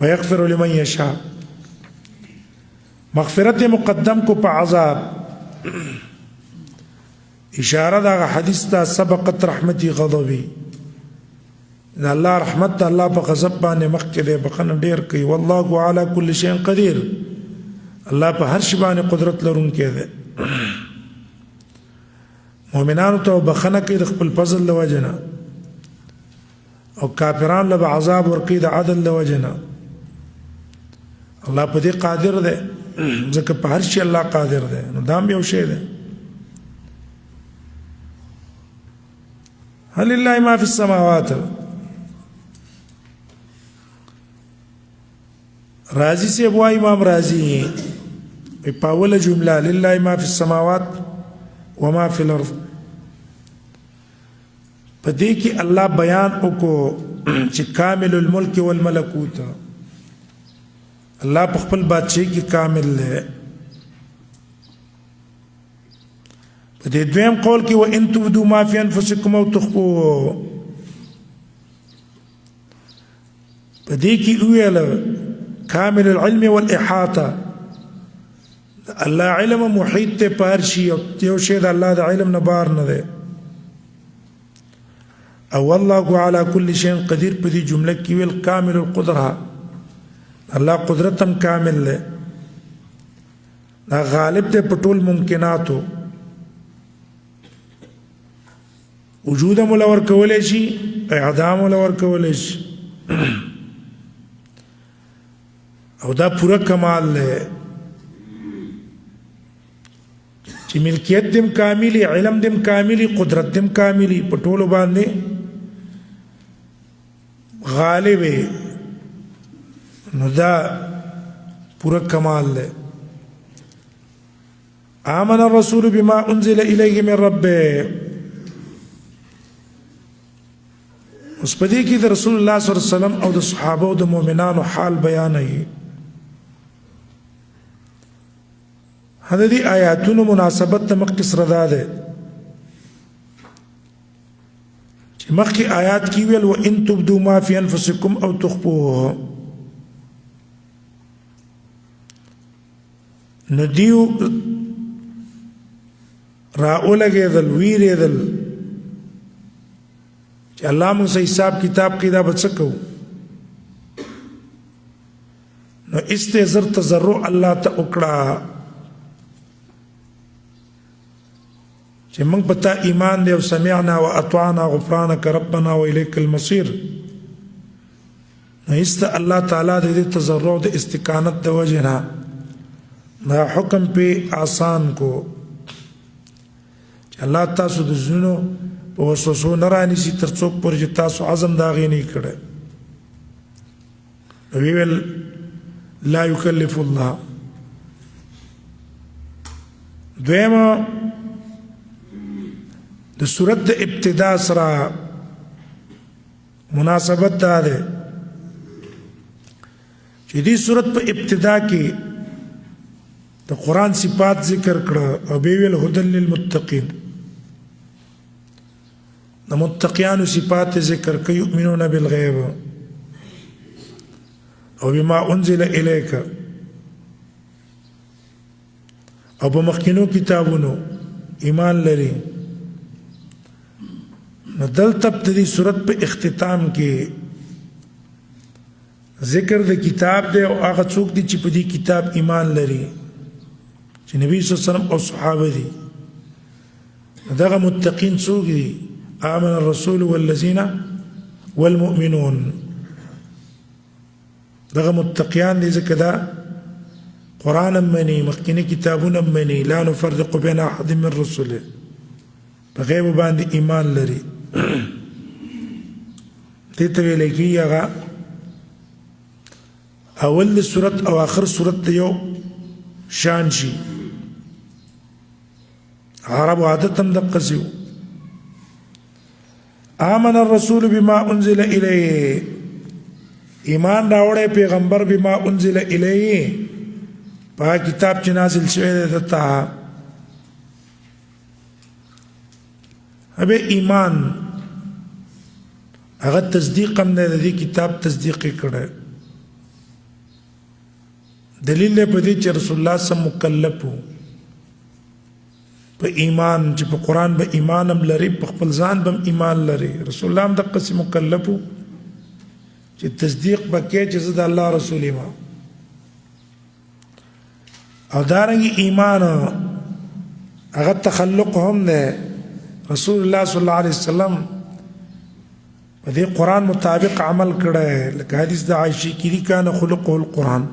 ويغفر لمن يشاء. مغفرت مقدم کو په عذاب، اشاره دا حدیث ته سبقت رحمتي غضبي، دا الله رحمت دا الله په غضب باندې مخکې دی، بخنه ډیر کوي. والله على كل شيء قدير، الله په هر شي باندې قدرت لرونکی دی. مؤمنانو ته بخنه کوي د خپل فضل له وجه نه، او کافرانو له عذاب ورکوي د عدل له وجه نه. الله په دې قادر دی، ځکه په هر شي الله قادر دی. نو دا هم یو شی دی. هل لله ما في السماوات، رازی سے ابو امام رازی په اوله جمله لله ما في السماوات وما في الارض، په دې کې الله بیان وکړو چې کامل الملک والملکوت، الله په خپل بادشاہي کې کامل دی. په دې دویم قول کې وان تبدوا ما في انفسكم او تخفوه، په دې کې ویل کامل العلم والاحاطه، الله علم محیط ته پر شي، یو شی د الله د علم نه بار نه دی. او والله على كل شيء قدير، په دې جمله کې ویل کامل القدره، الله قدرتم کامل دی، دا غالب دی په ټول ممکناتو. وجود مولور کولای شي، اعدام مولور کولای شي، او دا پورا کمال دی چې ملکیت دم کاملی، علم دم کاملی، قدرت دم کاملی، په ټولو باندې غالب. نو دا پورا کمال دی. آمن الرسول بما انزل الیه من ربه، اوس په دې کې د رسول الله صلی الله علیه وسلم او د صحابه او د مؤمنانو حال بیانوي. هدا دي آیاتونو مناسبت ته مخکې سره دا ده چې مخکې آیات کې ویل وان تبدوا ما في انفسكم او تخفوه، نو دیو راولګېدل ویرېدل چې الله موږ حساب کتاب کې دا به څه کوو. نو استهزر تضرع الله ته وکړه چې موږ په تا ایمان دی او سمعنا واطعنا غفرانك ربنا واليك المصير. نو است الله تعالی دې تضرع د استقامت د وجه نه دا حکم په آسان کو چې الله تاسو د زونو په وسوسو نه رانیسي تر څو پر چې تاسو عزم دا غي نه کړه. ویل لا يكلف الله. دویمه د سورت د ابتدا سره مناسبت دا ده چې دې سورت په ابتدا کې د قرآن صفات ذکر کړه او به ویل هدى للمتقين، د متقیانو صفات ذکر کړه، یؤمنون بالغیب او بما انزل الیک، او په مخکینو کتابونو ایمان لري. نو دلته په دې صورت په اختتام کې ذکر د کتاب دی او هغه څوک دي چې په دې کتاب ایمان لري چې نبی صلی الله علیه وسلم او صحابه دي. دغه متقین څوک دي؟ آمن الرسول والذین والمؤمنون، دغه متقیان دي ځکه دا قرآن مني، مخکینی کتابونه مني، لا نفرق بین احد من رسله، په غیب باندې ایمان لري. دې ته ویل کېږي هغه اول صورت او آخر صورت ته یو شان شي. عرب عادت هم دقه سیو. آمن الرسول بما انزل الیه، ایمان راوړی پیغمبر بما انزل الیه، په کتاب چې نازل شوی دی دته. ابه ایمان هغه تصدیق هم نه دی، کتاب تصدیق کړه. دلیل دی په دې چې رسول الله سم مکلف وو په ایمان چې په قرآن به ایمان هم لري په خپل ځان به ایمان لري رسول الله هم دقه سي مکلف وو چې تصدیق وکړي چې زه د الله رسول یم او دارنګ ایمان هغه تخلق هم ده رسول الله صلی الله علیه وسلم په دې قرآن مطابق عمل کړی لکه حدیث د عائشې کې دي کان خلقه القرآن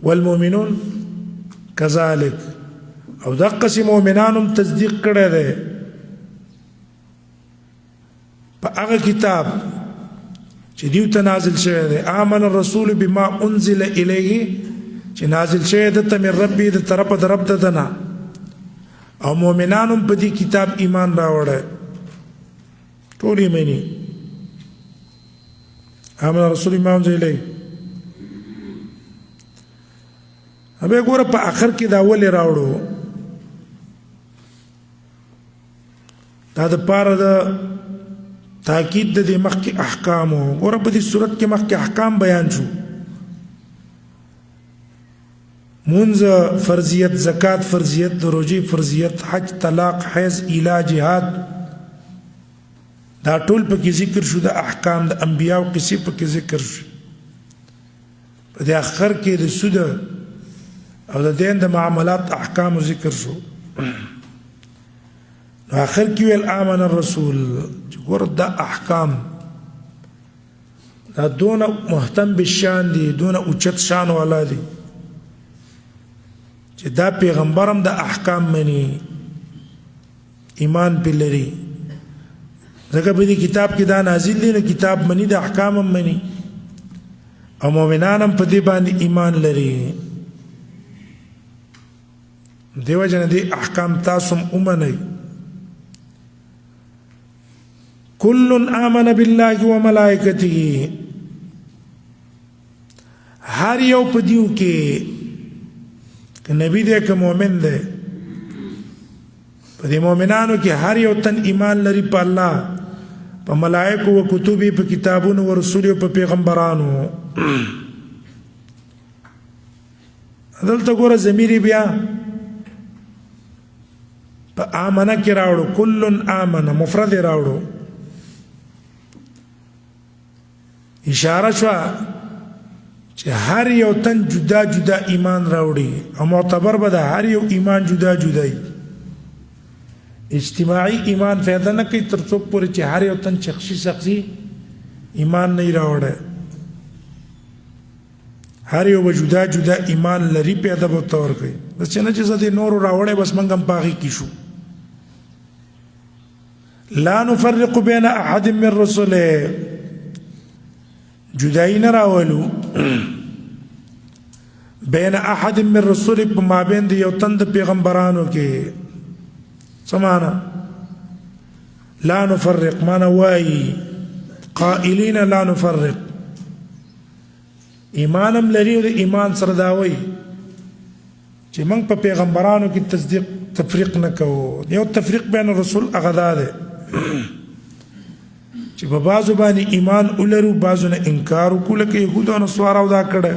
والمؤمنون كذلك او دقه سي مؤمنانم تصدیق کړی دی په هغه کتاب چې دیو ته نازل شوی دی آمن الرسول بما انزل الیه چې نازل شوی د تم ربي د طرف د رب ددنه او مؤمنانم په دې کتاب ایمان راوړل ټول یې مني آمن الرسول بما انزل الیه ابه ګوره په اخر کې دا ولې راوړو دا د پاره د تاکید د دې مخکې احکام ګوره په دې صورت کې مخکې احکام بیان شو منځ فرضیت زکات فرضیت روزي فرضیت حج طلاق حیض ایلا جهاد دا ټول په کې ذکر شو د احکام د انبیاء او قصې په کې ذکر شو په دې اخر کې د سود او د دین د معاملات احکام ذکر شو اخر کې ویل آمن الرسول چې ګور دا احکام دا دون مهتم بالشان دي دون اوچت شان والا دي چې دا پیغمبرم د احکام مني ایمان په لري ځکه په دې کتاب کې دا نازل دي نو کتاب مني د احکام هم مني او مؤمنان هم په دې باندې ایمان لري دیو جن دي احکام تاسو اومنئ كل آمن بالله وملائكته هر یو په دیو کې نبی دې که مؤمن دی په دې مؤمنانو کې هر یو تن ایمان لري په الله په ملائکه او کتبه په کتابونو او رسولو په پیغمبرانو دلته ګوره ضمیر بیا په آمنه کې راوړو كل آمن مفرد راوړو اشاره شو چې هر یو تن جدا جدا ایمان راوړي او معتبر به د هر یو ایمان جدا جدای اجتماعي ایمان فایده نه کوي تر څو پورې چې هر یو تن شخصي ایمان نه راوړي هر یو جدا جدا ایمان لري پیدا به تور کوي بس نه چې زده نور راوړي بس منګم پاغي کی شو لا نفرق بين احد من رسله جدائی نه راولو بین احد من رسول په مابین د یو تند پیغمبرانو کې سمانا لا نفرق معنا وای قائلین لا نفرق ایمانم لري او ایمان سره دا وای چې موږ په پیغمبرانو کې تصدیق تفریق نه کوو یو تفریق بین رسول اغدا ده چې په بازو باندې ایمان ولرو بازو نه انکار وکړي کې يهود او نصارا دا کړه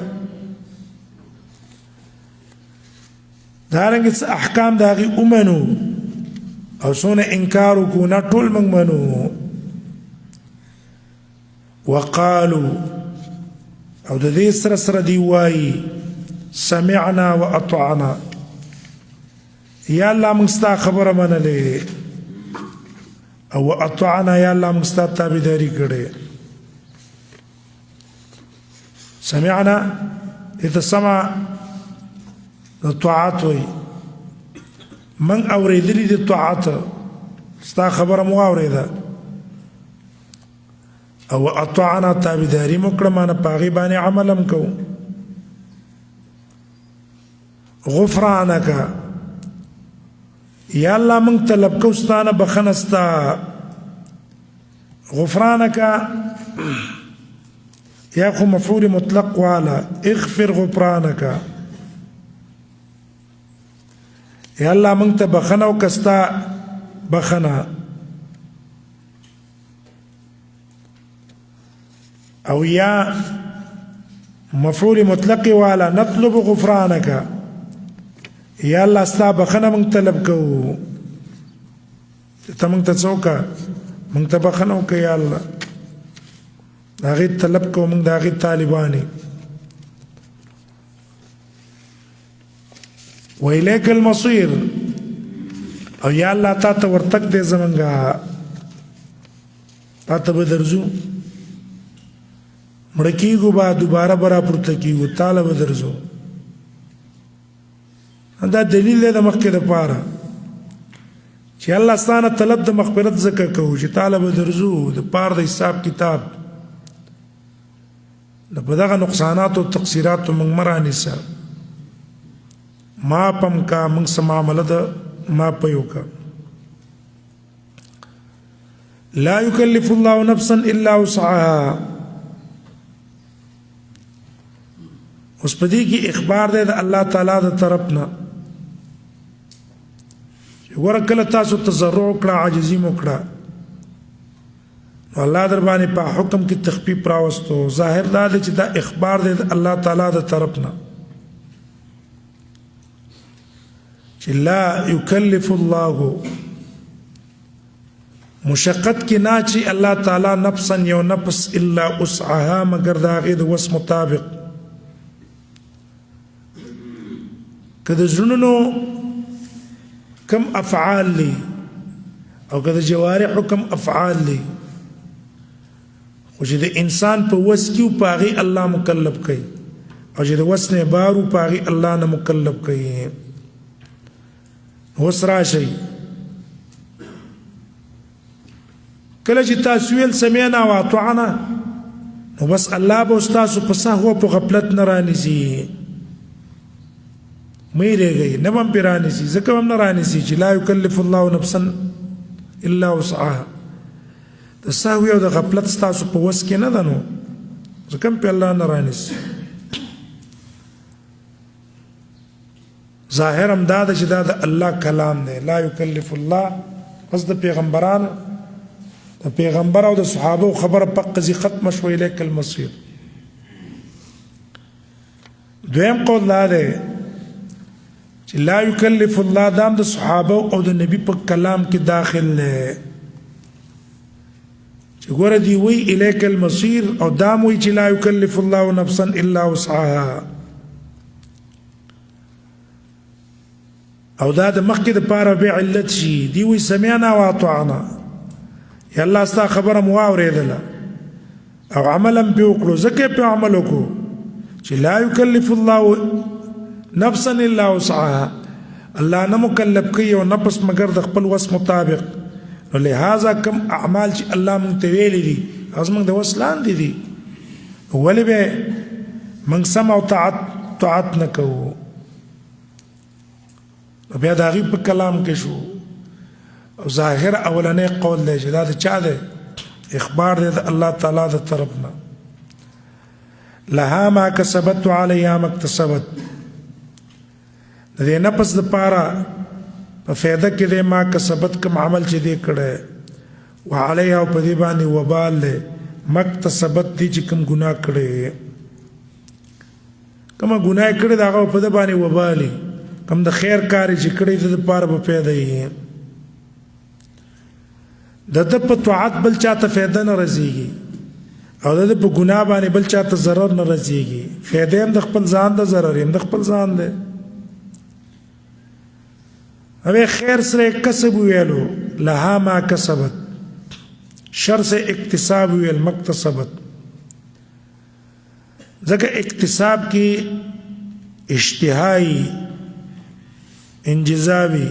دارنګ احکام داغي اومنو او سونه انکار وکړو نه ټول موږ منو وقالو او د دې سره سره دی وای سمعنا واطعنا یا الله موږ ستا خبره منلې او اطعنا یا الله مستاب تابعداري کړي سمعنا اذا سمع الطاعات وي من اوریدلی د طاعت ستا خبره مو اوریدا او اطعنا تابعداري مکړه مانه پاغي باندې عملم کو غفرانك یا الله من طلب کو ستانه بخنستا غفرانك یا خو مفعول مطلق والا اغفر غفرانك یا الله من ته بخنو کستا بخنا او یا مفعول مطلق والا نطلب غفرانك یا الله ستا بخنه من طلب کو ته من ته څوکا من ته بخنه کو یا الله هغه طلب کو من داغه طالبانی وإليك المصير او یا الله تا ته ورتک دې زمونږه تا ته به درځو مړه کېږو به دوباره به راپورته کېږو تاله به درځو دا دلیل دی د مخکې دپاره چې الله ستا نه طلب د مغفرت ځکه کوو چې تاله به درځو د پاره د حساب کتاب د په دغه نقصاناتو تقصیراتو موږ مه رانیسه ما پم کا موږ څه معامله ده ما پیو کا لا يكلف الله نفسا الا وسعها اوس په دې کې اخبار دی د الله تعالی د طرف نه ورکله تاسو تضرع کړه عاجزي مو کړه نو الله در باندې په حکم کې تخفیف راوستو ظاهر دا دی چې دا اخبار دی د الله تعالی د طرف نه چې لا يكلف الله مشقت کې نه چې الله تعالی نفسا یو نفس الا وسعها مگر دا غي د وس مطابق کله زړونو کم افعال لي او کله جوارح کم افعال لي خو چې د انسان په وس کې په هغه الله مکلف کوي او چې د وس نه بارو په هغه الله نه مکلف کوي وس راشي کله چې تاسو ویل سمعنا واطعنا نو بس الله به تاسو په سهو په غفلت نه رانیسي مې رېږي نه هم پیرانیسي ځکه هم نه رانیسي چې لا يكلف الله نفسا الا وسعها د سهو او د غفلت تاسو په وس کې نه ده نو ځکه په الله نه رانیسي ظاهر هم دا چې دا د الله کلام دی لا يكلف الله پس د پیغمبرانو د پیغمبر او د صحابه خبره پقزي ختم شو الیک المصير دویم قول لا دی چې لا يكلف الله دام د صحابه او د نبی په کلام کې داخل دی چې ګوره دی وی الیک المصير او دام وی چې لا يكلف الله نفسا الا وسعها او دا د مخکې د پاره به علت شي دی وی سمعنا واطعنا یا الله ستا خبره مو اوریدله او عملا به وکړو ځکه په عمل وکړو چې لا يكلف الله نفسا الا وسعها الله نه مکلف کوي او نفس مگر د خپل وس مطابق نو لہذا کم اعمال چې الله مونږ ته ویلي دي ازمن د وس لاندې دي ولې به موږ سم او طاعت نه کوو بیا د هغې په کلام کې شو او ظاهر اولنی قول دی چې دا د چا دی اخبار دی د الله تعالی د طرف نه لها ما کسبت وعلیها ما اکتسبت د دې نفس دپاره په فایده کې دی ما کسبت کوم عمل چې دی کړی وعلیها او په دې باندې وبال دی ما اکتسبت دی چې کوم ګناه کړی کومه ګناه کړی د هغه په دې باندې وبالي کم د خیر کاری چې کړی د پاره به پیدا یې د په طاعت بل چاته فایده نه رسیږي او د په ګناه باندې بل چاته ضرر نه رسیږي فایده هم د خپل ځان د ضرر هم د خپل ځان دی اوی خیر سره کسب ویلو لها ما کسبت شر سے اکتساب ویل مکتسبت ځکه اکتساب کی اشتهایی انجذابي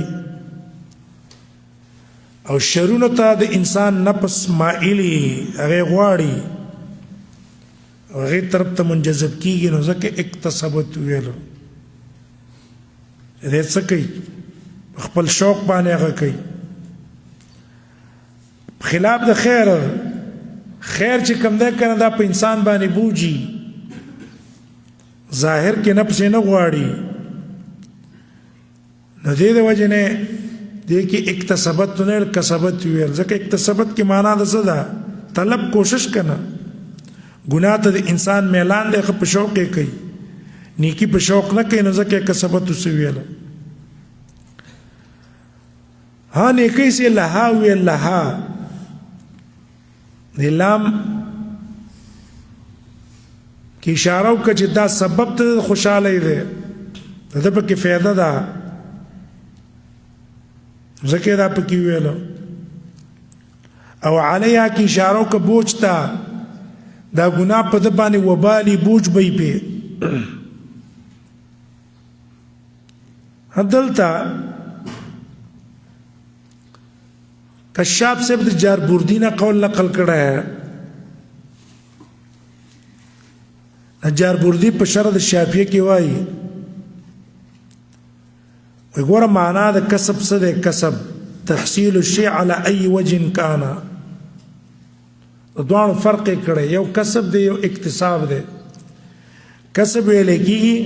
او شرونه ته د انسان نفس مائلی هغه غواړي هغه طرف ته منجذب کیږي نو ځکه اکتسبت ویلو دې څه کوي خپل شوق باندې هغه کوي خلاف د خیر چې کوم ده کنه دا په انسان باندې بوجي ظاهر کې نفس نه غواړي نو دې د وجه نه دې کې اکتسبت نه کسبت ویل ځکه اکتسبت کې معنا د څه ده طلب کوشش کنه ګناه ته د انسان میلان دی خو په شوق یې کوي نیکی په شوق نه کوي نو ځکه کسبت وسویله ها نیکی سے لها وی لها لام کی اشاره وکړه چې دا سبب ته خوشاله دی دا په کې فایده ده ځکه دا په کې ویلو او علیها کی اشاره وکړه بوج ته دا ګناه په د باندې وبالي بوج به په هدلتا کشاب صاحب د جار بوردی نه قول نقل کړه ہے جار بوردی په شرط شافعیه کې وایي وګوره معنا د کسب څه ده کسب تحصيل الشيء على اي وجه كان دوه فرق کړي یو کسب دی یو اکتساب دی کسب ویل کېږي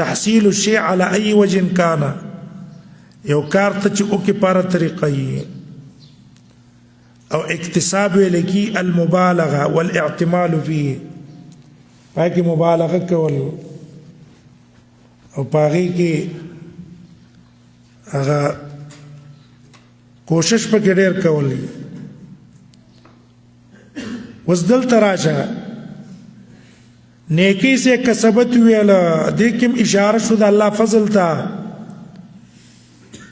تحصيل الشيء على اي وجه كان یو کار ته چې او کې پاره طریقه یې او اکتساب ویل کېږي المبالغه والاعتمال فيه پای کې مبالغه کول او پاغي کې هغه کوشش پکې ډېر کول وزدل تراشه نیکی سے کسبت ویلا دیکم اشاره شو د الله فضل تا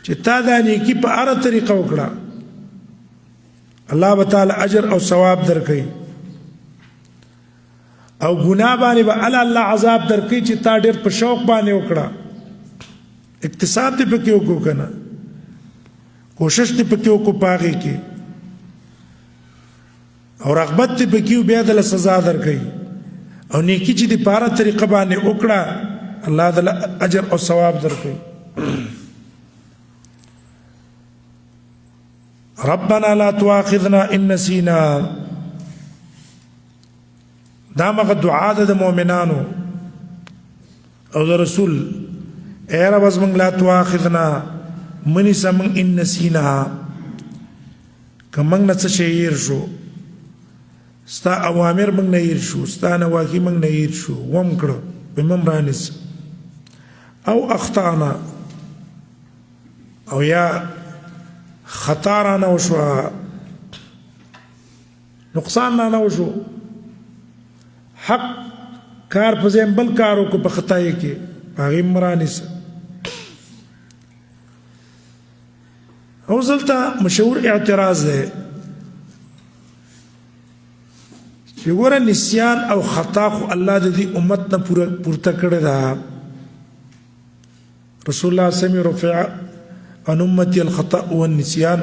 چې تا دا نیکی په اړه طریقه وکړه الله تعالی اجر او ثواب درکړي او ګناه باندې به الله عذاب درکړي چې تا ډېر په شوق باندې وکړه اکتساب دې پکې وکړو کنه کوشش دې پکې وکړو پاغي کې او رغبت دې پکې بیا د سزا درکړي او نیکی چې دې پاره طریقه باندې وکړه الله تعالی اجر او ثواب درکړي ربنا لا تؤاخذنا ان نسينا دا مغه دعا د مؤمنانو او د رسول اے رب از من لا تؤاخذنا منی سمن ان نسینا کمن نڅ شعیر شو ستا اوامر من نه ير شو ستا نواهی من نه ير شو وم کړه بمم رانس او اخطانا او یا خطارانا وشو نقصان نه وشو حق کار په ځم بل کارو کو په خدای کې هغه مرانس او زلتا مشهور اعتراض ده چې ګوره نسیان او خطا خو الله د دې امت نه پورته کړی دا رسول الله سمي رفع ان امتي الخطا والنسيان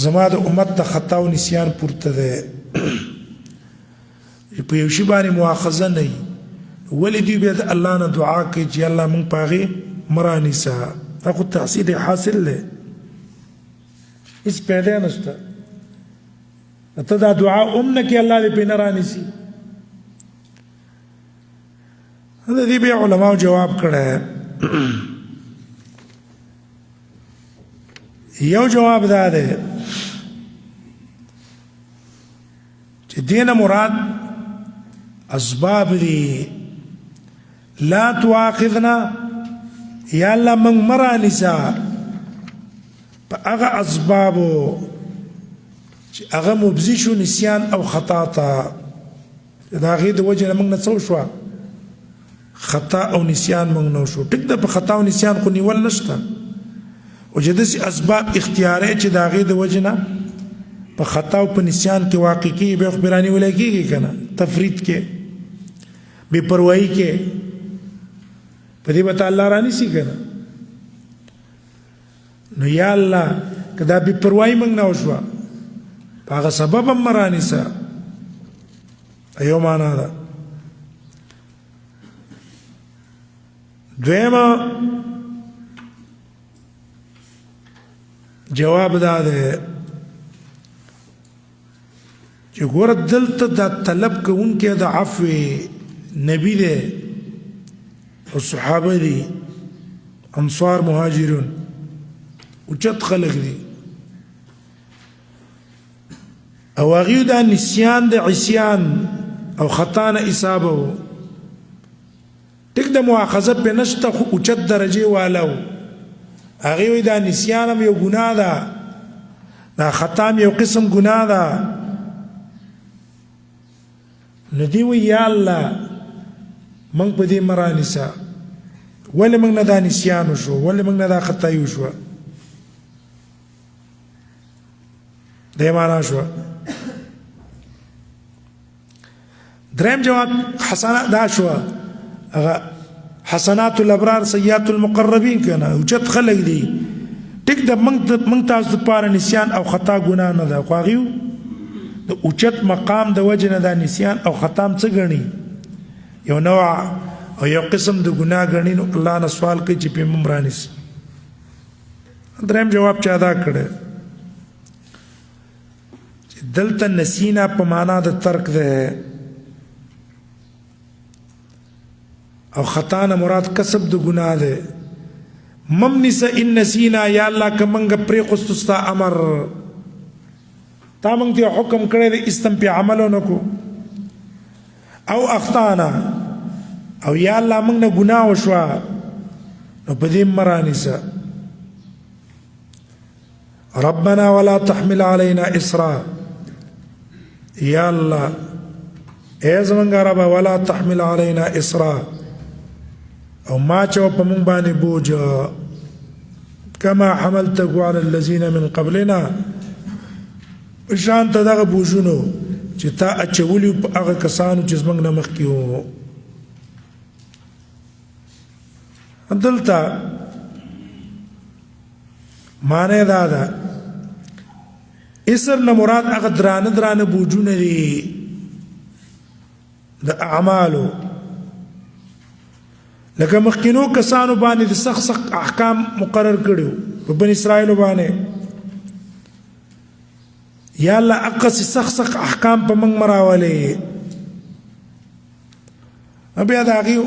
زما د امت ته خطا او نسیان پورته ده په یو شی باندې مؤاخذه نه ولدي بيد الله نه دعا کوي چې الله مونږ پاغي مرانی سا اخو تحصیل حاصل له اس پیدا نشته ته دا دعا کې الله دې په نرانی سي هدا دې بیا علماء جواب کړه یو جواب دا ده چې دینه مراد اسباب دي لا تواخذنا یا الله من مرانسا فاغا اسبابو چې هغه مبزي شو نسيان او خطا ته دا غي د وجه موږ نه څو شو خطا او نسيان موږ نو شو ټیک د خطا او نسيان خو نیول نشته او جدسي اسباب اختیاري چې دا غي د وجه نه په خطا او په نسيان کې واقع کیږي به خبراني ولګيږي کنه تفرید کې بے پروايي کې په دې وته الله رانی سي کنه نو یا الله کدا بے پروايي موږ نه وشو هغه سبب مرانی سا ایو معنا ده دویمه جواب دا ده چې ګور دلته دا طلب کوونکې د عفو نبی ده او صحابه دي انصار مهاجرون اوچت خلق دي او هغه دا نسيان د عصيان او خطا نه اصابه و ټیک د مؤاخذه په نشته خو اوچت درجه والو هغه وی دا نسیان هم یو ګناه ده دا خطا هم یو قسم ګناه ده نو دی وی یا الله موږ په دې مرانیسه ولې موږ نه دا نسیان وشو ولې موږ نه دا خطا وشو دې معنا شو دریم جواب حسنات دا شو حسنات الابرار سیئات المقربین کنه اوچت خلق دي ټیک د موږ تاسو لپاره نسیان او خطا ګناه نه ده خو هغه د اوچت مقام د وجه نه دا نسیان او خطا څه غني یو نوع او یو قسم د ګناه غني نو الله نه سوال کوي چې په ممرانیس دریم جواب چا دا کړه دلته نسینا په معنا د ترک ده او خطا نه مراد کسب د ګناه ده ممنس ان نسینا یا الله کمنګ پرې خصوصا امر تا مونږ ته حکم کړی د استم په عملونو کو او اخطانا او یا الله مونږ نه ګناه وشو نو په دې مرانیسه ربنا ولا تحمل علينا اسرا یا الله ای زمونږ رب ولا تحمل علينا اسرا او ما چو په مونږ باندې بوج کما حملته على الذين من قبلنا شان ته دغه بوجونو چې تا اچولي په هغه کسانو چې زمونږ نه مخکې وو دلته معنی دا ده اسر نه مراد هغه درانه بوجونه دي د اعمالو لکه مخکینو کسانو باندې د سخت احکام مقرر کړو په بنی اسرائیل باندې یا الله اقص سخت احکام په موږ مراولې بیا دا غيو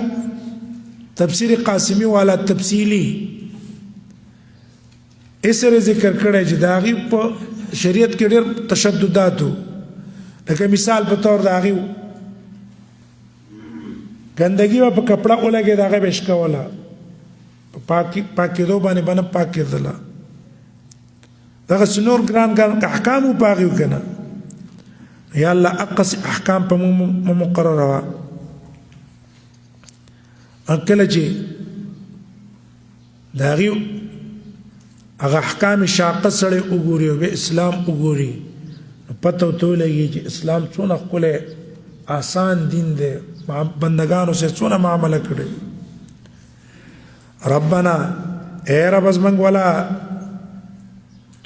تفسیر قاسمی والا تفصیلی اسره ذکر کړی چې دا غي په شریعت کې ډېر تشدداتو لکه مثال په تور دا غيو گندگی و په کپڑا ولګي دا غي بشکا ولا پاکي دو باندې پاک کېدله دا سنور ګران احکام پاغیو کنه یا الله اقص احکام په مقرره وا اکل چې دا غيو هغه احکام شاقه سره وګوري او اسلام وګوري پته ته لګي چې اسلام څونه خپل آسان دین دی بندگانو سے څونه معاملې کړي ربنا اے رب زمنګ ولا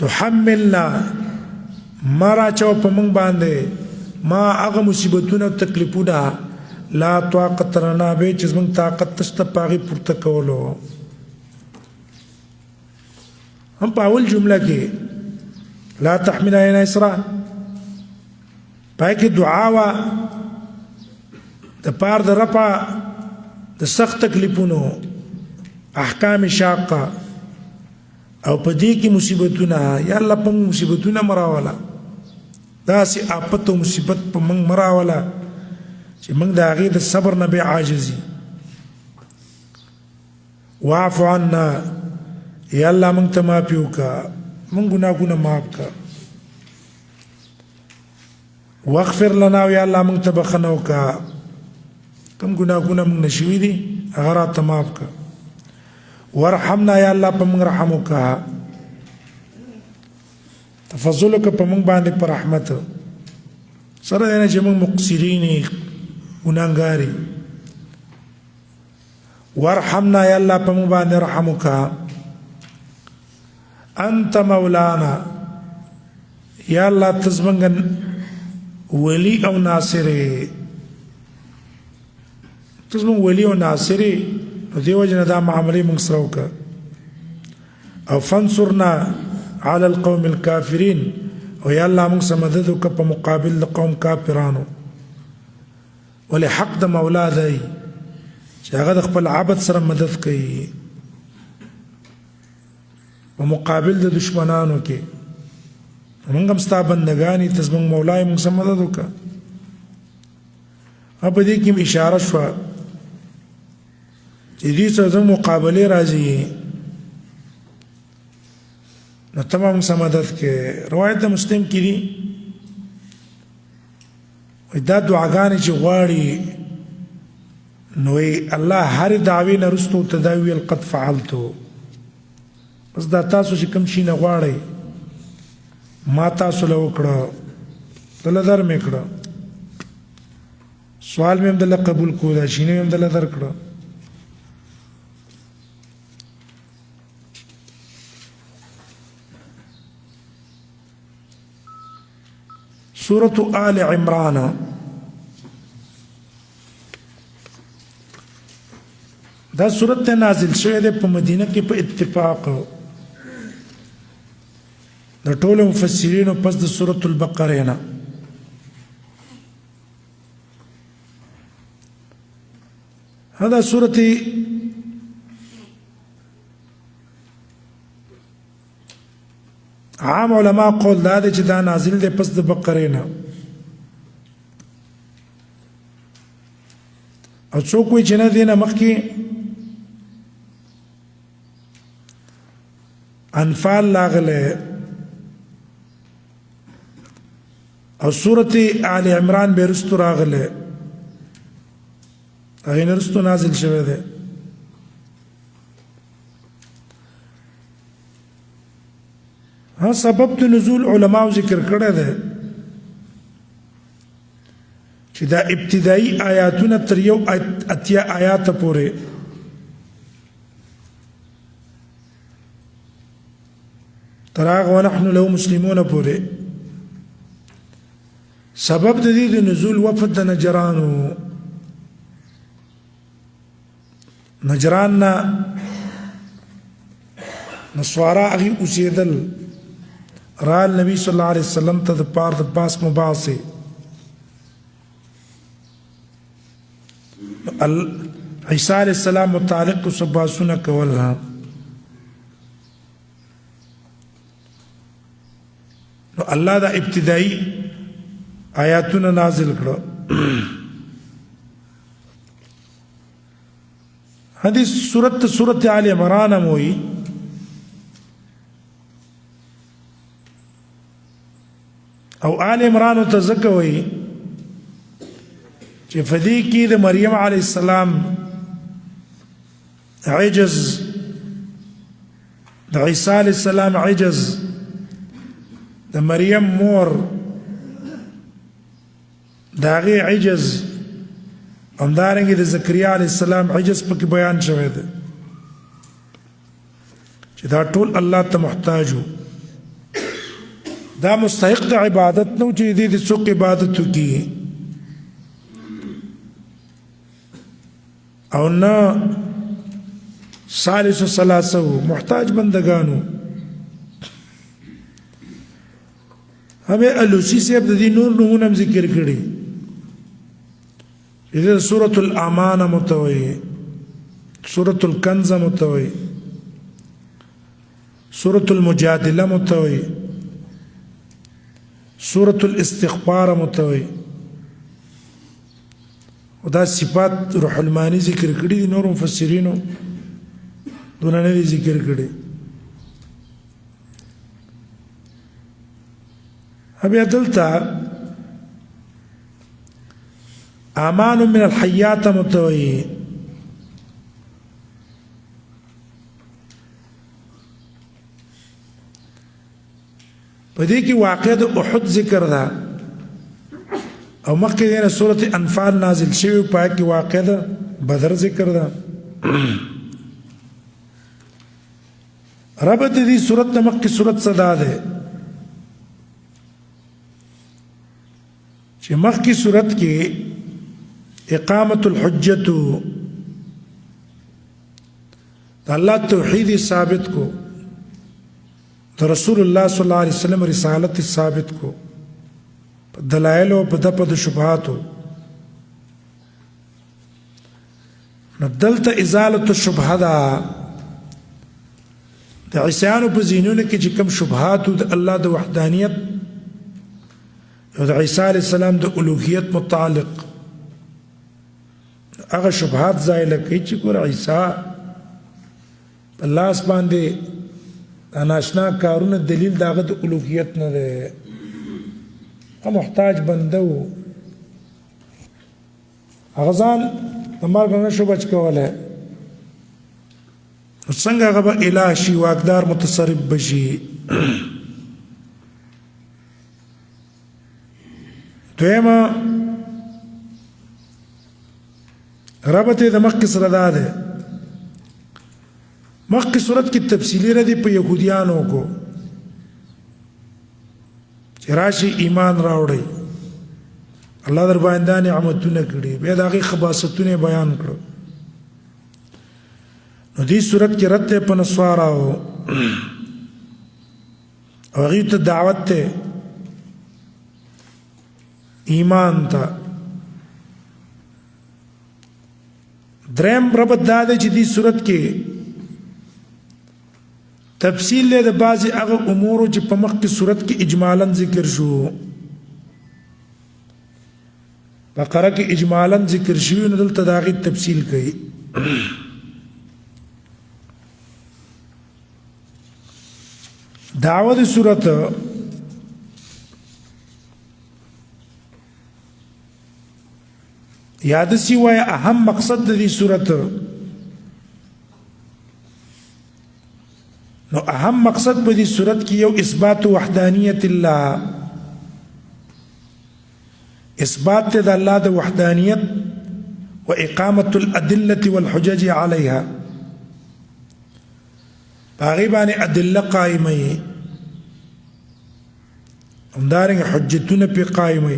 تحملنا مرا چو په مونږ باندې ما هغه مصیبتونه او تکلیفونه لا طاقت لنا به چې زموږ طاقت تشته پاغي پورته کولو هم په اول جمله کې لا تحمل علينا اسرا پای کې دعا وا د پار د رفع د سخت تکلیفونو احکام شاقه او په دې کې مصیبتونه یا الله په مصیبتونه مراوله دا سي آفت او مصیبت په موږ مراوله چې موږ د هغې د صبر نه به عاجزي واعف عنا یا الله موږ ته معافي وکړه موږ ګناهونه معاف کړه واغفر لنا یا الله موږ ته بخښنه وکړه کوم ګناهونه موږ نه شوي دي هغه راته معاف کړه ورحمنا یا الله په موږ رحم وکړه تفضل وکړه په موږ باندې په رحمت سره دی نه چې موږ مقصرین ګناهګاري ورحمنا یا الله په موږ باندې رحم وکړه انت مولانا یا الله ته زموږ ولی او ناصر ته زموږ ولی او ناصر نو دیو جن دا معاملې موږ سره وکړه او فانصرنا على القوم الكافرين او یا الله موږ سره مدد وکړه په مقابل د قوم کافرانو ولې حق د مولا دی چې هغه د خپل عبد سره مدد کوي په مقابل د دشمنانو کې موږ هم ستا بندګان ته زموږ مولا موږ سره مدد وکړه په دې کې اشاره شوه چې دې سره مقابله راځي نو تمام سمادت کې روایت مسلم کې دي دا دعاګانې چې غواړي نو الله هر دعوی نه رستو تداوی قد فعلتو بس دا تاسو چې کوم شي نه غواړئ ما تاسو له وکړه دله در مې کړه سوال مې هم دله قبول کو دا شي نه هم دله در کړه سورة آل عمران دا سورت نازل شوه ده په مدینه کې په اتفاق د ټولو مفسرینو پس د سورۃ البقره نه هدا سورت عام علماء قول دا چې دا نازل ده پس د بقره نه او څوک وی چې نه دینه مخکې انفال لاغله او سورة آل عمران بیرستو راغله اغی نرستو نازل شوه ده ها سبب د نزول علماء ذکر کړه ده چې دا ابتدایي آیاتونه تر یو اتیا آیات پورې تراغ ونحن له مسلمون پورې سبب د دې د نزول وفد نجران نه نسوارا اغي اوسېدل را نبی صلی الله علیه وسلم ته د پاره د پاس مباحثه عیسی علیہ السلام متعلق سباسونه کولها نو الله دا ابتدائی آیاتونه نازل کړو حدیث سورت آل عمران موي او آل عمران تزکوي چې فدی کې د مریم علی السلام عجز د عیسی علی السلام عجز د مریم مور داغه عجز همدارنګه د زکریا علی السلام عجز پکې بیان شوی دی چې دا ټول الله ته محتاج دا مستحق د عبادت نو چې دې د څوک عبادت وکړي او نه ثالث ثلاثه محتاج بندگانو ہمیں الوسی سے اب دی نور نمونہ ذکر کری یہ سورة الامان متوئی سورة الکنز متوئی سورة المجادلہ متوئی سورة الاستغفار متوئی ودا صفات روح المانی ذکر کری دی نور مفسرینو دونہ نے ذکر کری اب دلتا امان من الحیات متوئی پدې کې واقع د احد ذکر ده او مخکې د سورۃ انفال نازل شوی په کې واقع ده بدر ذکر ده رب دې سورۃ مکه سورۃ صدا ده چې مخکې صورت کې اقامت الحجت الله توحید ثابت کو تو رسول الله صلی الله علیه وسلم رسالت ثابت کو دلائل او په شبهات ندلت ازاله الشبهه دا د عیسیانو په زینونو کې چې کوم شبهات د الله د وحدانیت او د عیسی علیہ السلام د الوهیت متعلق هغه شبهات زایله کوي چې ګوره عیسی په لاس باندې ناشنا کارونه دلیل د هغه د الوهیت نه دی هغه محتاج بنده و هغه ځان د مرګ نه شو بچ کولی نو څنګه هغه به اله شي واکدار متصرف بشي دویمه ربط د مخکې سره دا دی مخکې صورت کې تفصیلی ردی په یهودیانو کو چې راشي ایمان راوړئ الله در باندې نعمتونه کړي بیا د هغې خباثتونه بیان کړو نو دې صورت کې رد دی په نسواراو او هغې ته دعوت دی ایمان ته دریم ربط دا دی چې دې صورت کې تفصیل له د بعضی هغه امورو چې په مخکې صورت کې اجمالاً ذکر شو بقره کې اجمالاً ذکر شوی نو دلته د هغې تفصیل کوي دعوه د صورت یاد سی وای اهم مقصد د دې صورت نو اهم مقصد په دې صورت کې یو اثبات وحدانیت الله اثبات د الله د وحدانیت و اقامه الادله والحجج عليها باغی باندې ادله قائمه همدارنګه حجتونه په قائمه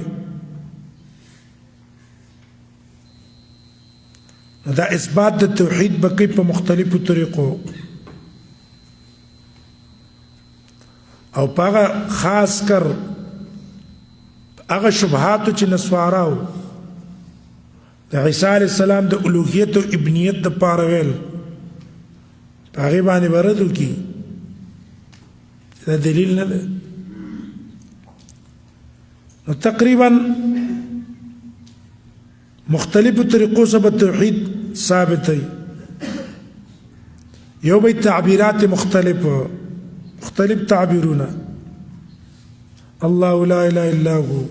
دا اثبات د توحید بقی په مختلفو طریقو او پاغه خاص کر هغه شبهات چې نسواراو د عیسی علیه السلام د الوهیت او ابنیت د پاره ویل هغه باندې ورته کی دا دلیل نه ده نو تقریبا مختلفو طریقو سره توحید ثابت ہے یو به تعبیرات مختلف تعبیرون الله لا اله الا هو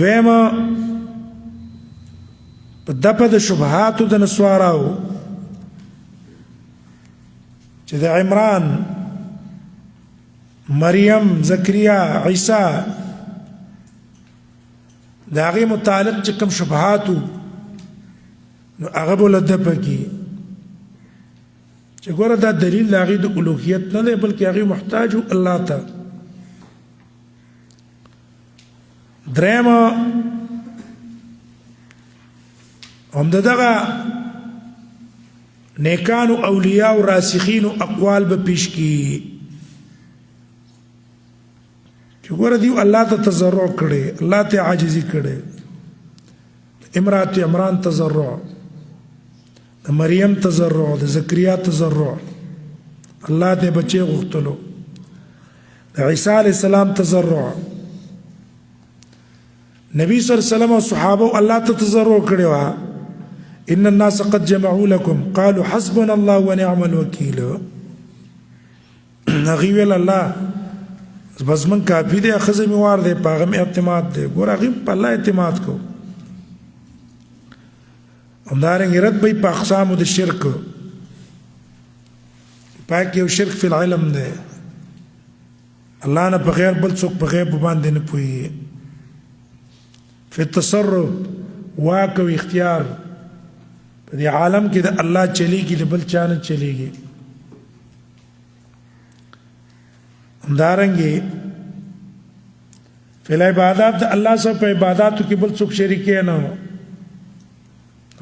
دویمه په دپه د شبهاتو د نسواراو چې د عمران مریم زکریا عیسی د هغې متعلق چې کوم شبهاتو نو هغه به له دپه کي چې ګوره دا دلیل د هغې د الوهیت نه دی بلکې هغې محتاج الله ته درېیمه هم د دغه نیکانو اولیاء و راسخینو اقوال به پیش کی چې ګوره دیو الله ته تضرع کړي الله ته عاجزي کړي امرات عمران تضرع د مریم تضرع د زکریا تضرع الله ته بچي غوښتلو د عیسی علیه السلام تضرع نبی صلی الله علیه وسلم او صحابه الله ته تضرع کړي وا ان الناس قد جمعوا لكم قالوا حسبنا الله ونعم الوكيل نغي ویل الله بس من کافی دی خزه می وار دی پاغه می اعتماد دی ګور هغه په الله اعتماد کو همدارنګه رد به په اقسام د شرک پاک یو شرک فی العلم دی الله نه بغیر بل څوک په غیب باندې نه پوي فی التصرف واک او اختیار په دې عالم کې د الله چلیږي د بل چا نه چلیږي همدارنګه فی العبادات د الله سره په عبادتو کې بل څوک شریک نه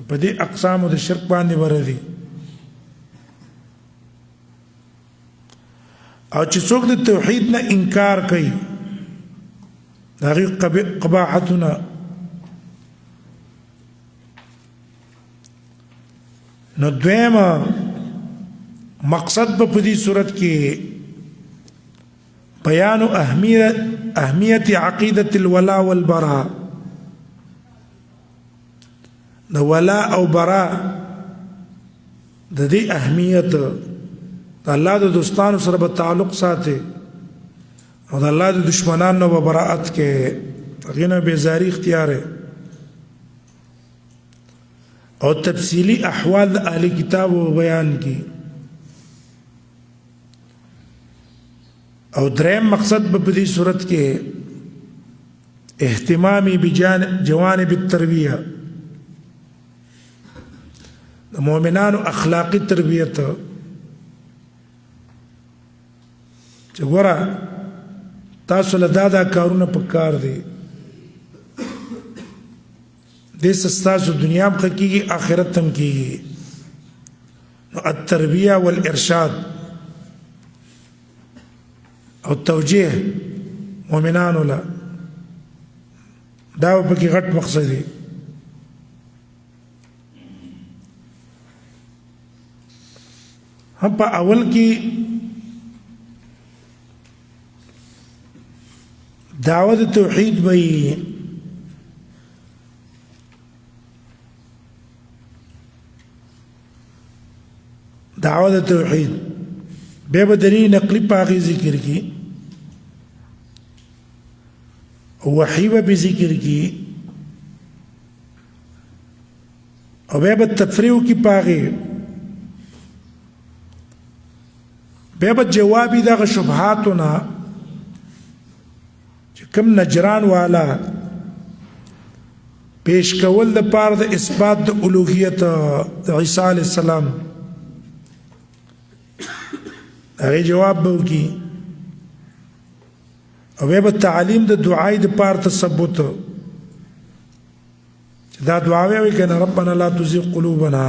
په دې اقسام د شرک باندې ورغلي او چې څوک د توحید نه انکار کوي دغه قباحتنا نو دویمه مقصد په دې صورت کې بیان اهمیت عقیدة الولاء والبراء د ولا او برا د دې اهمیت د الله د دوستانو سره به تعلق ساتي او د الله د دشمنانو به براءت کې غنه بیزاری اختیار او تفصیلی احوال د اهل کتاب بیان کی او دریم مقصد په دې صورت کې اهتمامي بجوانب التربیه د مؤمنانو اخلاقی تربیت چې ګوره تاسو له دا کارونه پکار دي د ستاسو دنیا هم کیږي آخرت هم کیږي نو التربیه والارشاد او توجیه مؤمنانو له دا په کې غټ مقصد دی هم په اول کې دعوت توحید وی دعوت توحید بے بدلی نقلی پاغی ذکر کی وحی بھی ذکر کی اور بے بد تفریح کی پاغی بے بد جوابی دا شبہاتنا کم نجران والا پیش کول د پاره د اثبات د الوهیت د عیسی علیه السلام هغه جواب به وکي او به تعلیم د دعای د پاره تثبت دا دعا وی کنه ربنا لا تزغ قلوبنا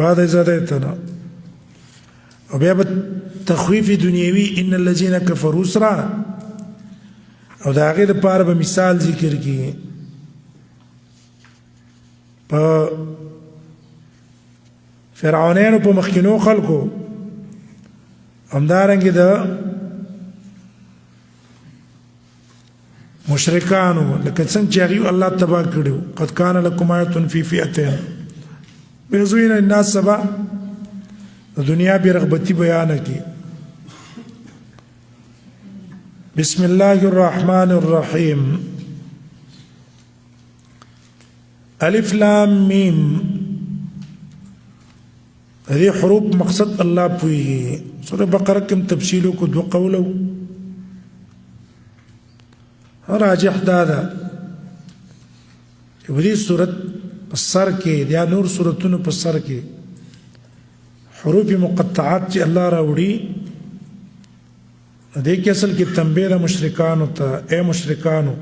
بعد إذ هديتنا او به تخویف دنیوي ان الذين كفروا سرا او دا هغه د پاره به مثال ذکر کی په فرعونانو په مخکینو خلکو همدارنګه د مشرکانو لکه څنګه چې هغه الله تبارک کړو قد کان لکم آیۃ فی فئتین بزوین الناس سبا د دنیا به رغبتی بیان کی بسم الله الرحمن الرحيم ألف لام ميم هذه حروف مقصد الله بويه سورة بقرة كم تفصيله كد وقوله راجح دادا ودي سورة بسر کے یا نور سورتون بسر کے حروف مقطعات چې الله راوړي دې کې اصل کې تنبیه د مشرکانو ته اے مشرکانو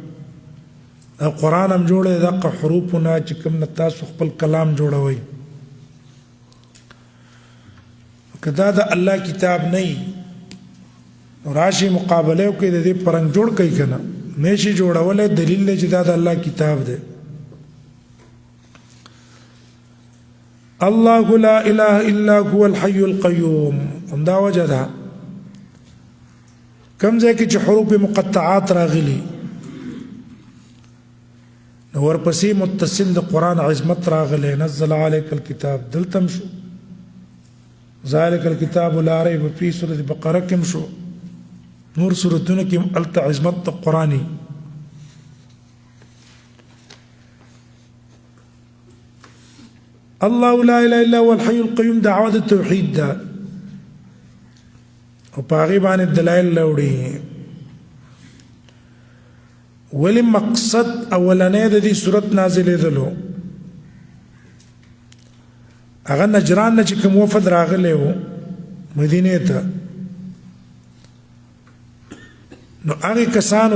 قرآن هم جوړه د حروفونه چې کوم نه تاسو خپل کلام جوړوي کدا د الله کتاب نه راشي مقابله کوي د دې پرنګ جوړ کوي کنه نشي جوړولې دلیل چې دا د الله کتاب دی الله لا اله الا هو الحي القيوم هم دا وجه ده کم ځای کې چې حروف مقطعات راغلي نو ورپسې متصل د قرآن عظمت راغلی نزل علیک الکتاب دلتم شو ذالک الکتاب لا ریب فیه سورة بقره کې شو نور سورتونه کې الته عظمت د قرآني الله لا اله الا هو الحي القيوم دعوه التوحید ده او پاغي باندې دلایل لوړي ولی مقصد اولنې د دې صورت نازلې دلو هغه نجران نه چې کوم وفد راغلی وو مدینه ته نو هغه کسانو